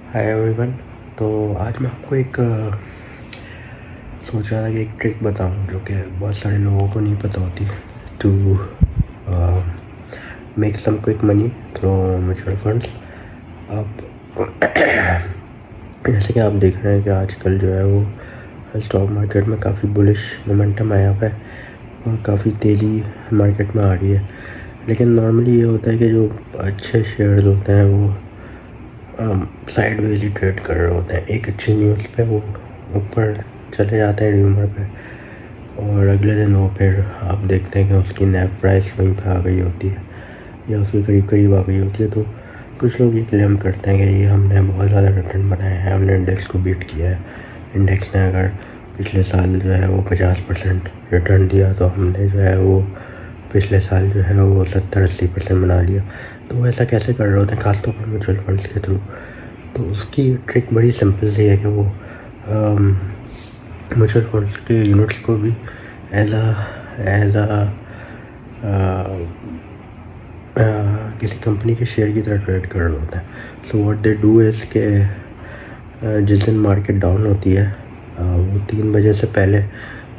Hi everyone. तो आज मैं आपको एक सोच रहा था कि एक ट्रिक बताऊं जो कि बहुत सारे लोगों को नहीं पता होती to make some quick money through mutual funds. आप जैसे कि आप देख रहे हैं कि आजकल जो है वो स्टॉक मार्केट में काफ़ी बुलिश मोमेंटम आया हुआ है और काफ़ी तेज़ी मार्केट में आ रही है। लेकिन नॉर्मली ये होता है कि जो अच्छे शेयर्स होते हैं वो साइड वेज ही ट्रेड कर रहे होते हैं। एक अच्छी न्यूज़ पे वो ऊपर चले जाते हैं र्यूमर पे, और अगले दिन वो फिर आप देखते हैं कि उसकी नेट प्राइस वहीं पे आ गई होती है या उसके करीब करीब आ गई होती है। तो कुछ लोग ये क्लेम करते हैं कि ये हमने बहुत ज़्यादा रिटर्न बनाए हैं, हमने इंडेक्स को बीट किया है। इंडेक्स ने अगर पिछले साल जो है वो 50% रिटर्न दिया तो हमने जो है वो पिछले साल जो है वो 70-80% बना लिया। तो वो ऐसा कैसे कर रहे होते हैं, खासतौर पर म्यूचुअल फंड्स के थ्रू। तो उसकी ट्रिक बड़ी सिंपल सी है कि वो म्यूचुअल फंड्स के यूनिट्स को भी एज आ किसी कंपनी के शेयर की तरह ट्रेड कर रहे होते हैं। So what they do is के जिस दिन मार्केट डाउन होती है वो 3 बजे से पहले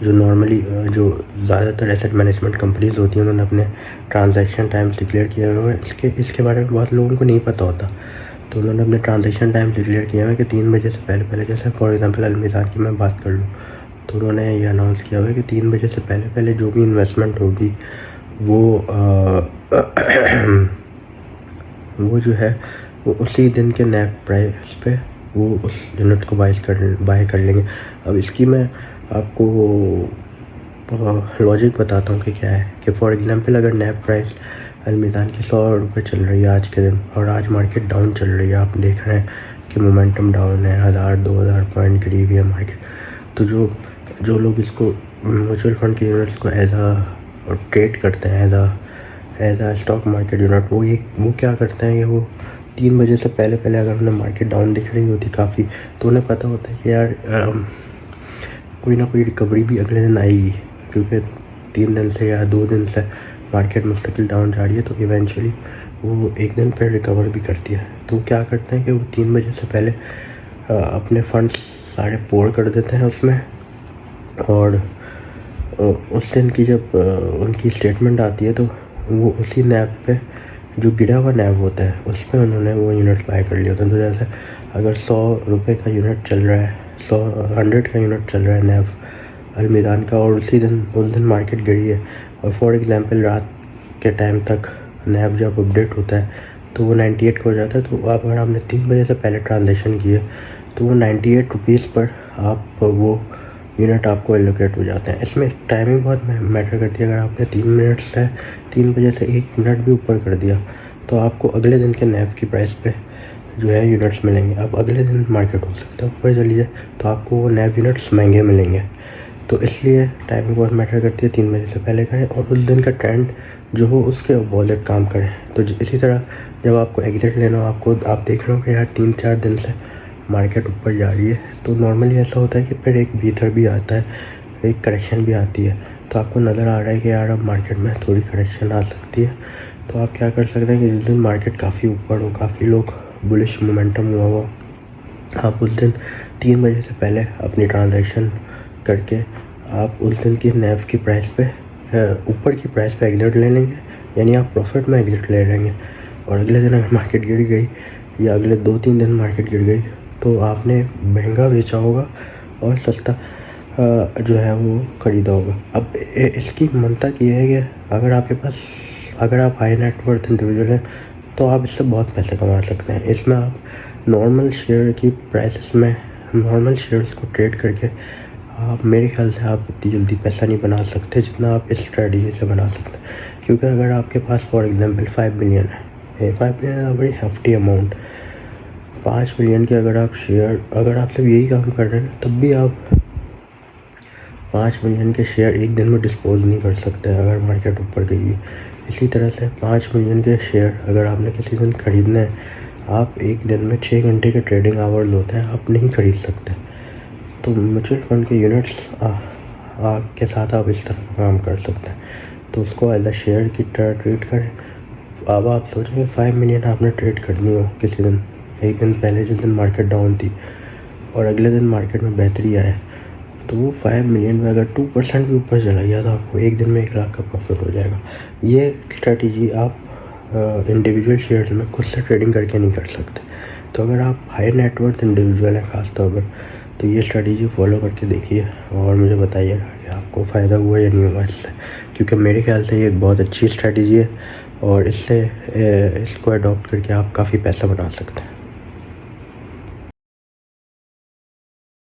जो नॉर्मली जो ज़्यादातर एसेट मैनेजमेंट कंपनीज होती हैं उन्होंने अपने ट्रांजैक्शन टाइम्स डिक्लेयर किए हुए हैं। इसके बारे में बहुत लोगों को नहीं पता होता। तो उन्होंने अपने ट्रांजैक्शन टाइम डिक्लेयर किया है कि 3 बजे से पहले पहले, जैसे फॉर एग्जांपल अलमिज़ान की मैं बात कर लूँ तो उन्होंने ये अनाउंस किया हुआ है कि 3 बजे से पहले पहले जो भी इन्वेस्टमेंट होगी वो वो जो है वो उसी दिन के नेट प्राइस पे वो उस यूनिट को बाय कर लेंगे। अब इसकी मैं आपको लॉजिक बताता हूँ कि क्या है। कि फॉर एग्जांपल अगर नेट प्राइस अलमिज़ान की 100 रुपये चल रही है आज के दिन और आज मार्केट डाउन चल रही है, आप देख रहे हैं कि मोमेंटम डाउन है, 1000-2000 पॉइंट करीब है मार्केट। तो जो लोग इसको म्यूचुअल फंड के यूनिट्स को एज आ ट्रेड करते हैं एज आ स्टॉक मार्केट यूनिट, वो क्या करते हैं कि वो 3 बजे से पहले पहले अगर उन्हें मार्केट डाउन दिख रही होती काफ़ी, तो उन्हें पता होता है कि यार कोई ना कोई रिकवरी भी अगले दिन आएगी, क्योंकि 3 दिन से या 2 दिन से मार्केट मुस्तकिल डाउन जा रही है। तो इवेंचुअली वो एक दिन फिर रिकवर भी करती है। तो क्या करते हैं कि वो 3 बजे से पहले अपने फंड्स सारे पोर कर देते हैं उसमें, और उस दिन की जब उनकी स्टेटमेंट आती है तो वो उसी नैब पे जो गिरा हुआ नैब होता है उस पर उन्होंने वो यूनिट बाय कर लिया होता है। तो जैसे अगर 100 रुपये का यूनिट चल रहा है, 100 का यूनिट चल रहा है नैब अलमिज़ान का, और उस दिन मार्केट गिरी है, और फॉर एग्जांपल रात के टाइम तक नैब जब अपडेट होता है तो वो 98 का हो जाता है। तो अगर आपने 3 बजे से पहले ट्रांजेक्शन किए तो वो 98 रुपीज़ पर आप वो यूनिट आपको एलोकेट हो जाते हैं। इसमें टाइमिंग बहुत मैटर करती है। अगर आपने 3 बजे से 1 मिनट भी ऊपर कर दिया तो आपको अगले दिन के नैब की प्राइस पे जो है यूनिट्स मिलेंगे। अब अगले दिन मार्केट हो सकता है ऊपर चली जाए तो आपको वो नैब यूनिट्स महंगे मिलेंगे। तो इसलिए टाइमिंग बहुत मैटर करती है। 3 बजे से पहले करें और उस दिन का ट्रेंड जो हो उसके अपोजिट काम करें। तो इसी तरह जब आपको एग्जिट लेना हो, आप देख रहे हो कि यार 3-4 दिन से मार्केट ऊपर जा रही है, तो नॉर्मली ऐसा होता है कि फिर एक ब्रीथर भी आता है, एक करेक्शन भी आती है। तो आपको नज़र आ रहा है कि यार अब मार्केट में थोड़ी करेक्शन आ सकती है। तो आप क्या कर सकते हैं कि जिस दिन मार्केट काफ़ी ऊपर हो, काफ़ी लोग बुलिश मोमेंटम हुआ हो, आप उस दिन 3 बजे से पहले अपनी ट्रांजैक्शन करके आप उस दिन की नैव की प्राइस पे ऊपर की प्राइस पे एग्जिट ले लेंगे, यानी आप प्रॉफिट में एग्जिट ले लेंगे। और अगले दिन अगर मार्केट गिर गई या अगले 2-3 दिन मार्केट गिर गई तो आपने महंगा बेचा होगा और सस्ता जो है वो ख़रीदा होगा। अब इसकी मंतक ये है कि अगर आप हाई नेटवर्थ इंडिविजुअल हैं तो आप इससे बहुत पैसे कमा सकते हैं। इसमें आप नॉर्मल शेयर की प्राइसेस में नॉर्मल शेयर्स को ट्रेड करके आप मेरे ख्याल से आप इतनी जल्दी पैसा नहीं बना सकते जितना आप इस स्ट्रेटजी से बना सकते हैं। क्योंकि अगर आपके पास फॉर एग्जांपल 5 मिलियन है, 5 मिलियन बड़ी hefty अमाउंट। 5 मिलियन के अगर आप सिर्फ यही काम कर रहे हैं तब भी आप 5 मिलियन के शेयर एक दिन में डिस्पोज नहीं कर सकते अगर मार्केट ऊपर गई है। इसी तरह से 5 मिलियन के शेयर अगर आपने किसी दिन ख़रीदने हैं, आप एक दिन में 6 घंटे के ट्रेडिंग आवर्स होते हैं, आप नहीं ख़रीद सकते। तो म्यूचुअल फंड के यूनिट्स के साथ आप इस तरह का काम कर सकते हैं। तो उसको एज अ शेयर की तरह ट्रीट करें। अब आप सोचें 5 मिलियन आपने ट्रेड करनी हो किसी दिन एक दिन पहले जिस दिन मार्केट डाउन थी और अगले दिन मार्केट में बेहतरी आया, तो वो 5 मिलियन में अगर 2% भी ऊपर चला गया तो आपको एक दिन में 1 लाख का प्रॉफिट हो जाएगा। ये स्ट्रैटेजी आप इंडिविजुअल शेयर्स में खुद से ट्रेडिंग करके नहीं कर सकते। तो अगर आप हाई नेटवर्थ इंडिविजुअल हैं ख़ास तौर पर, तो ये स्ट्रैटेजी फॉलो करके देखिए और मुझे बताइएगा कि आपको फ़ायदा हुआ या नहीं हुआ इससे, क्योंकि मेरे ख्याल से ये एक बहुत अच्छी स्ट्रैटेजी है और इससे इसको अडॉप्ट करके आप काफ़ी पैसा बना सकते हैं।